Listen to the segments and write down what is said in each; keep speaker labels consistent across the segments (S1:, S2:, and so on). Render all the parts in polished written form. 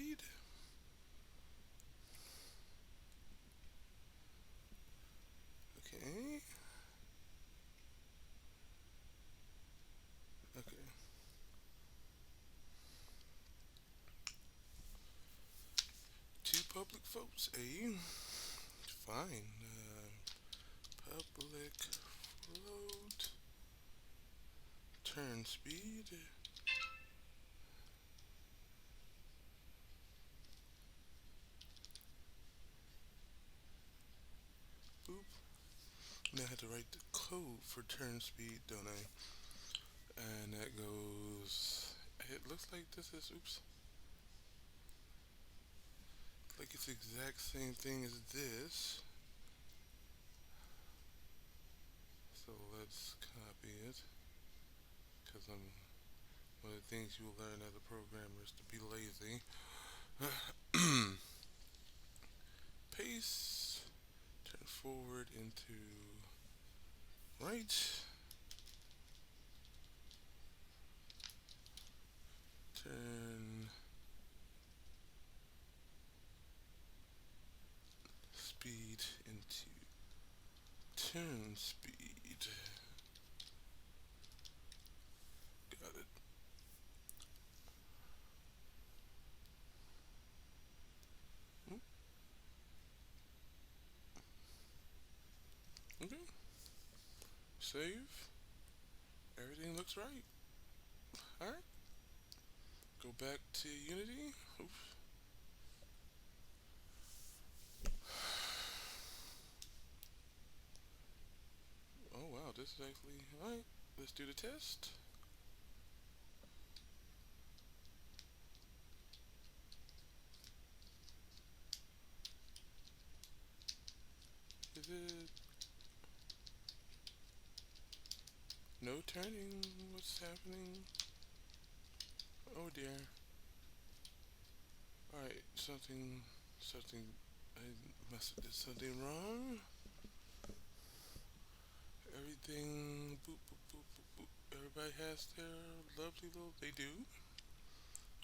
S1: speed. Okay. Okay. Two public votes. A. Fine. Public float. Turn speed. Boop. Now I have to write the code for turn speed, don't I? And that goes. It looks like this is. Oops. Like it's the exact same thing as this. So let's copy it. Because one of the things you will learn as a programmer is to be lazy. Paste. Turn forward into right. Turn speed into turn speed. Got it. Mm, okay. Save. Everything looks right. Alright. Go back to Unity. Oops. Oh wow, this is actually alright. Let's do the test. Is it no turning? What's happening? Oh dear. Alright, something, I must have did something wrong. Everything, boop, boop, boop, boop, boop. Everybody has their lovely little, they do.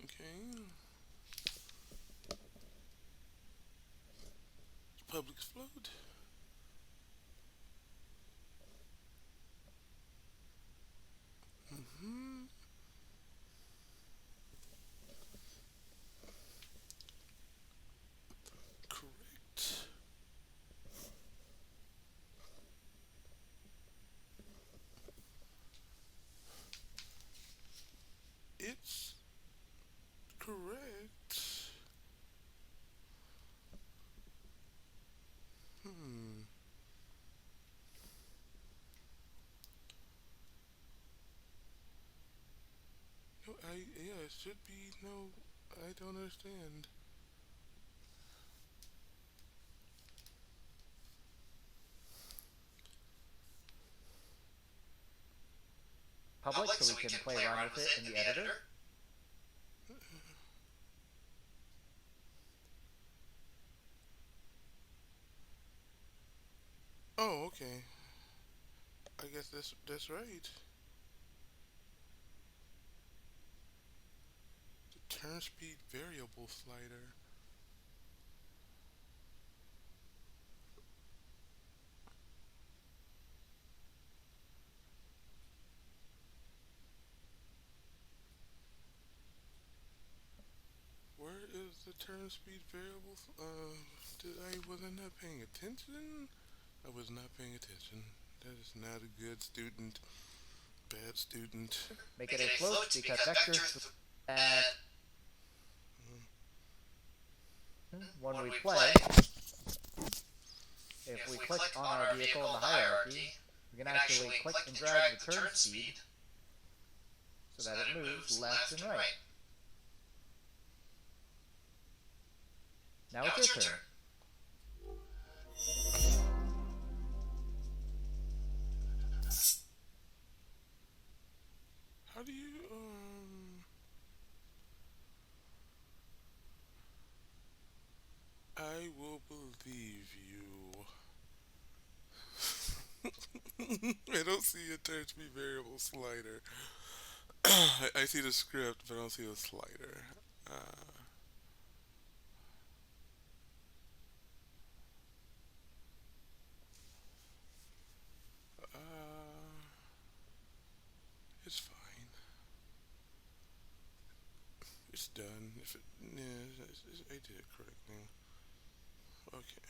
S1: Okay. Public float. Mm-hmm. Correct. It's correct. Hmm. No, yeah, it should be, no, I don't understand.
S2: public so we can play around with it in the editor.
S1: Oh, okay. I guess that's right. The turn speed variable slider. Where is the turn speed variable? Did I wasn't not paying attention? I was not paying attention. That is not a good student. Bad student.
S2: Make it a float because vectors that when we play, if we click on our vehicle in the hierarchy, we can actually click and drag the turn speed so that it moves left and right. Now it's your turn.
S1: How do you I will believe you. I don't see a turn speed variable slider. I see the script, but I don't see a slider. Uh, it's done. If it, yeah, I did it correctly. Okay.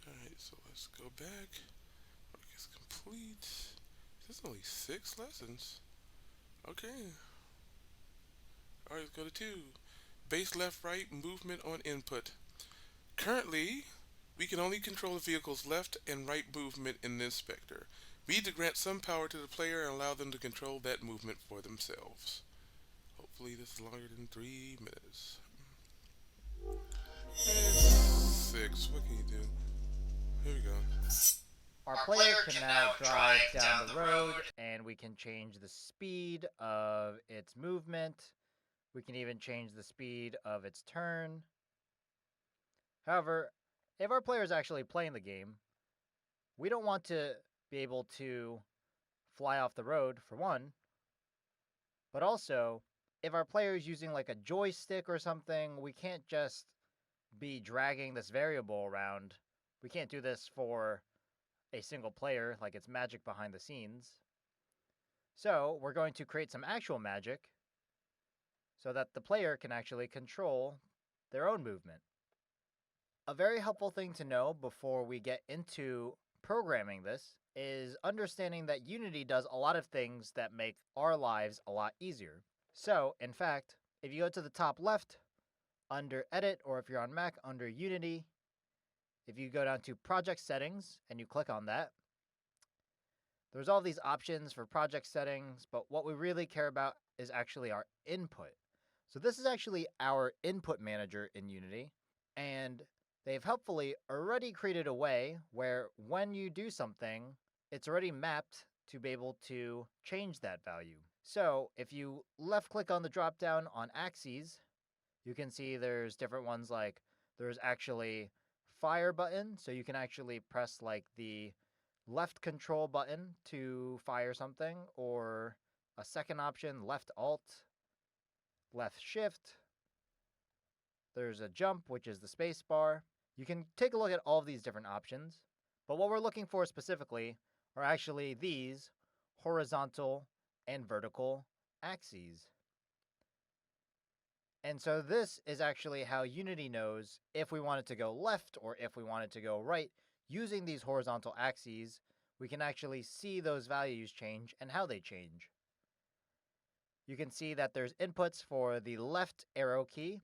S1: All right. So let's go back. Work is complete. There's only 6 lessons. Okay. All right. Let's go to 2. Base left right movement on input. Currently, we can only control the vehicle's left and right movement in the inspector. We need to grant some power to the player and allow them to control that movement for themselves. Hopefully this is longer than 3 minutes. And 6. What can you do? Here we go.
S2: Our player can now drive down the road, and we can change the speed of its movement. We can even change the speed of its turn. However, if our player is actually playing the game, we don't want to be able to fly off the road, for one, but also, if our player is using like a joystick or something, we can't just be dragging this variable around. We can't do this for a single player, like it's magic behind the scenes. So we're going to create some actual magic so that the player can actually control their own movement. A very helpful thing to know before we get into programming this is understanding that Unity does a lot of things that make our lives a lot easier. So, in fact, if you go to the top left under Edit, or if you're on Mac under Unity, if you go down to Project Settings and you click on that, there's all these options for project settings, but what we really care about is actually our input. So this is actually our input manager in Unity, and they've helpfully already created a way where when you do something, it's already mapped to be able to change that value. So if you left click on the drop down on axes, you can see there's different ones, like there's actually fire button, so you can actually press like the left control button to fire something, or a second option, left alt, left shift. There's a jump, which is the space bar. You can take a look at all of these different options, but what we're looking for specifically are actually these horizontal and vertical axes. And so this is actually how Unity knows if we want it to go left or if we want it to go right. Using these horizontal axes, we can actually see those values change and how they change. You can see that there's inputs for the left arrow key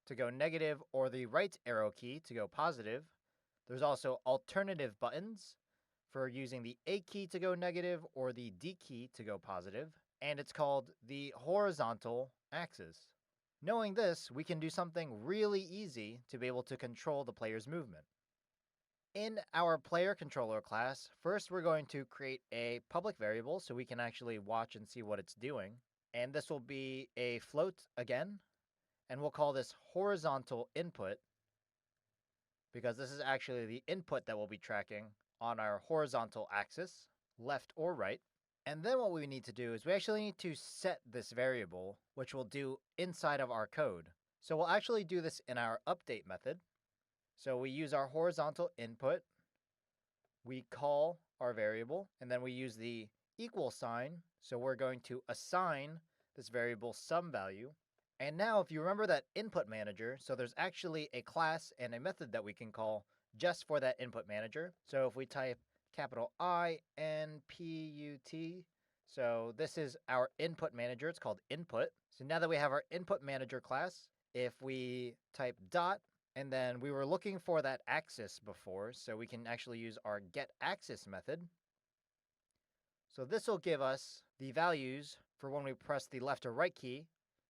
S2: to go negative or the right arrow key to go positive. There's also alternative buttons for using the A key to go negative or the D key to go positive, and it's called the horizontal axis. Knowing this, we can do something really easy to be able to control the player's movement. In our player controller class, first we're going to create a public variable so we can actually watch and see what it's doing. And this will be a float again, and we'll call this horizontal input because this is actually the input that we'll be tracking on our horizontal axis, left or right. And then what we need to do is we actually need to set this variable, which we'll do inside of our code. So we'll actually do this in our update method. So we use our horizontal input, we call our variable, and then we use the equal sign. So we're going to assign this variable some value. And now if you remember that input manager, so there's actually a class and a method that we can call just for that input manager. So if we type capital INPUT, so this is our input manager, it's called input. So now that we have our input manager class, if we type dot, and then we were looking for that axis before, so we can actually use our getAxis method. So this will give us the values for when we press the left or right key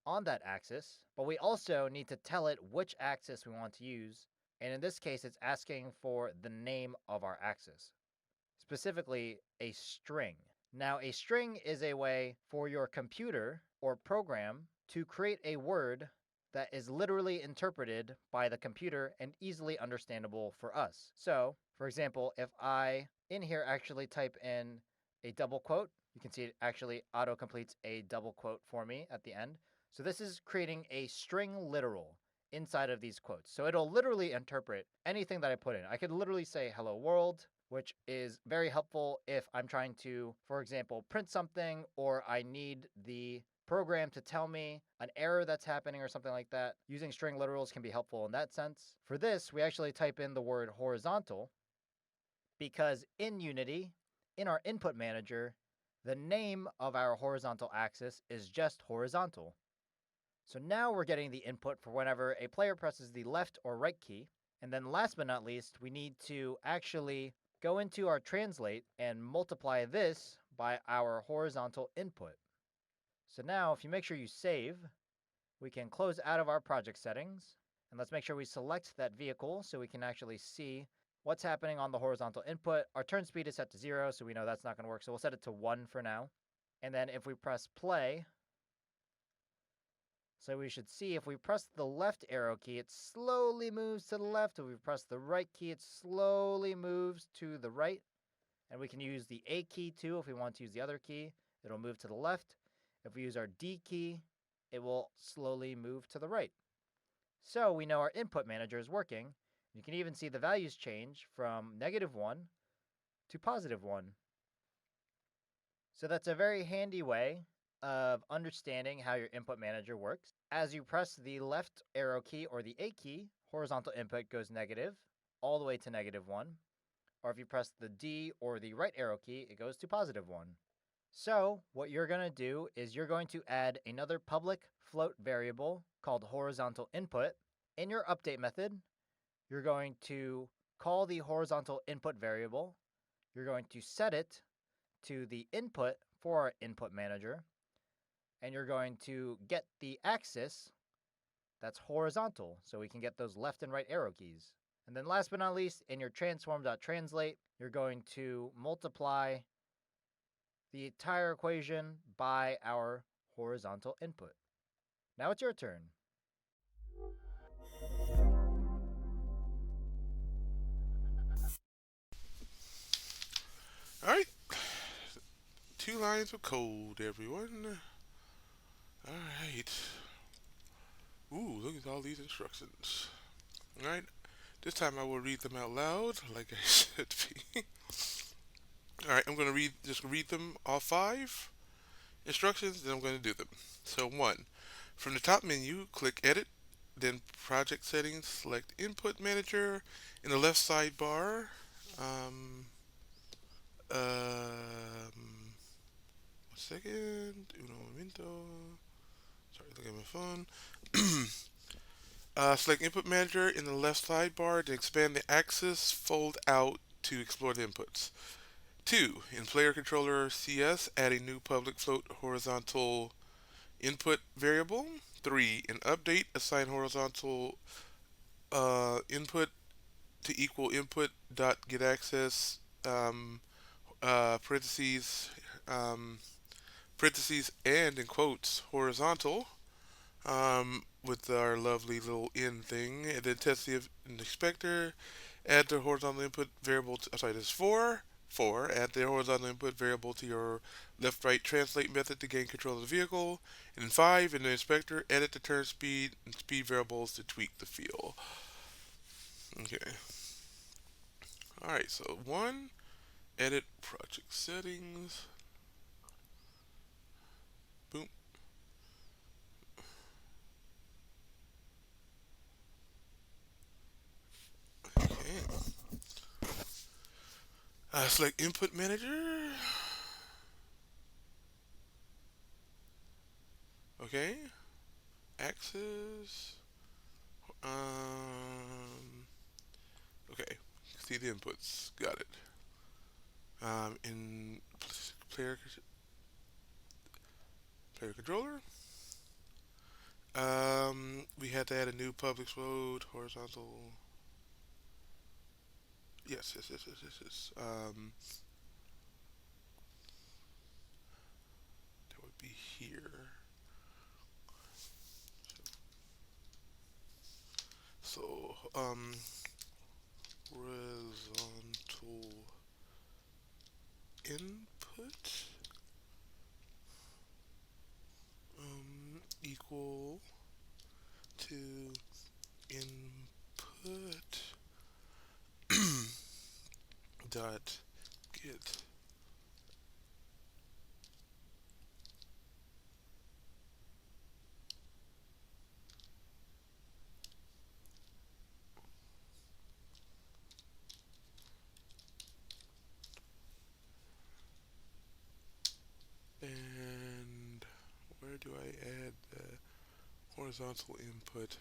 S2: on that axis, but we also need to tell it which axis we want to use, and in this case it's asking for the name of our axis, specifically a string. Now a string is a way for your computer or program to create a word that is literally interpreted by the computer and easily understandable for us. So, for example, if I in here actually type in a double quote, you can see it actually auto-completes a double quote for me at the end. So this is creating a string literal inside of these quotes. So it'll literally interpret anything that I put in. I could literally say hello world, which is very helpful if I'm trying to, for example, print something or I need the program to tell me an error that's happening or something like that, using string literals can be helpful in that sense. For this, we actually type in the word horizontal because in Unity, in our input manager, the name of our horizontal axis is just horizontal. So now we're getting the input for whenever a player presses the left or right key. And then last but not least, we need to actually go into our translate and multiply this by our horizontal input. So now if you make sure you save, we can close out of our project settings. And let's make sure we select that vehicle so we can actually see what's happening on the horizontal input. Our turn speed is set to 0, so we know that's not going to work. So we'll set it to 1 for now. And then if we press play, so we should see if we press the left arrow key, it slowly moves to the left. If we press the right key, it slowly moves to the right. And we can use the A key too if we want to use the other key. It'll move to the left. If we use our D key, it will slowly move to the right. So we know our input manager is working. You can even see the values change from -1 to +1. So that's a very handy way of understanding how your input manager works. As you press the left arrow key or the A key, horizontal input goes negative all the way to -1. Or if you press the D or the right arrow key, it goes to +1. So what you're going to do is you're going to add another public float variable called horizontal input. In your update method, you're going to call the horizontal input variable. You're going to set it to the input for our input manager, and you're going to get the axis that's horizontal so we can get those left and right arrow keys. And then last but not least, in your transform.translate, you're going to multiply the entire equation by our horizontal input. Now it's your turn.
S1: Alright, 2 lines of code, everyone. Alright. Ooh, look at all these instructions. Alright, this time I will read them out loud, like I should be. Alright, I'm going to just read them all 5 instructions, then I'm going to do them. So 1. From the top menu, click Edit, then Project Settings, select Input Manager. In the left sidebar, um, um, 1 second, uno momento. Sorry, look at my phone. Select Input Manager in the left sidebar to expand the axis, fold out to explore the inputs. 2. In Player Controller CS, add a new public float horizontal input variable. 3. In Update, assign horizontal input to equal input dot get access parentheses parentheses and in quotes horizontal with our lovely little in thing, and then test the inspector. Add the horizontal input variable. Sorry, this is 4. 4. Add the horizontal input variable to your left-right translate method to gain control of the vehicle. And then 5. In the inspector, edit the turn speed and speed variables to tweak the feel. Okay. All right. So 1. Edit project settings. Boom. Okay. Select input manager. Okay. Axis. Okay. See the inputs. Got it. In player player controller, we had to add a new public float horizontal. Yes. That would be here. So, horizontal input equal to input dot get horizontal input.